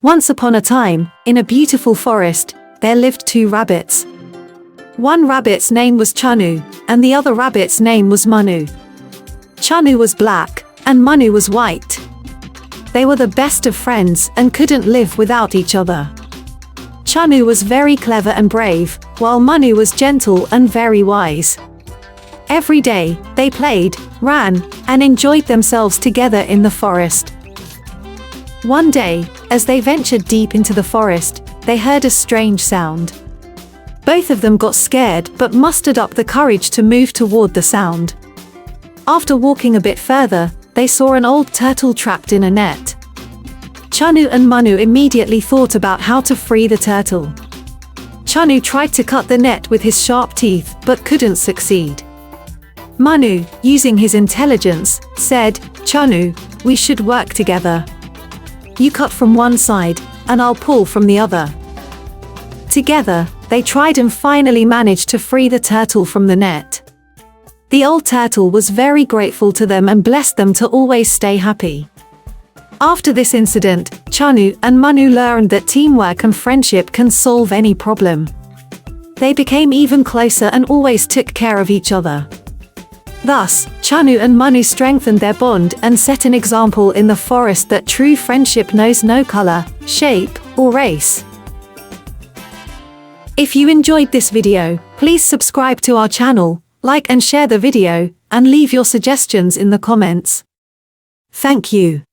Once upon a time, in a beautiful forest, there lived two rabbits. One rabbit's name was Chunnu, and the other rabbit's name was Munnu. Chunnu was black, and Munnu was white. They were the best of friends and couldn't live without each other. Chunnu was very clever and brave, while Munnu was gentle and very wise. Every day, they played, ran, and enjoyed themselves together in the forest. One day, as they ventured deep into the forest, they heard a strange sound. Both of them got scared but mustered up the courage to move toward the sound. After walking a bit further, they saw an old turtle trapped in a net. Chunnu and Munnu immediately thought about how to free the turtle. Chunnu tried to cut the net with his sharp teeth but couldn't succeed. Munnu, using his intelligence, said, "Chunnu, we should work together. You cut from one side, and I'll pull from the other." Together, they tried and finally managed to free the turtle from the net. The old turtle was very grateful to them and blessed them to always stay happy. After this incident, Chunnu and Munnu learned that teamwork and friendship can solve any problem. They became even closer and always took care of each other. Thus, Chunnu and Munnu strengthened their bond and set an example in the forest that true friendship knows no color, shape, or race. If you enjoyed this video, please subscribe to our channel, like and share the video, and leave your suggestions in the comments. Thank you.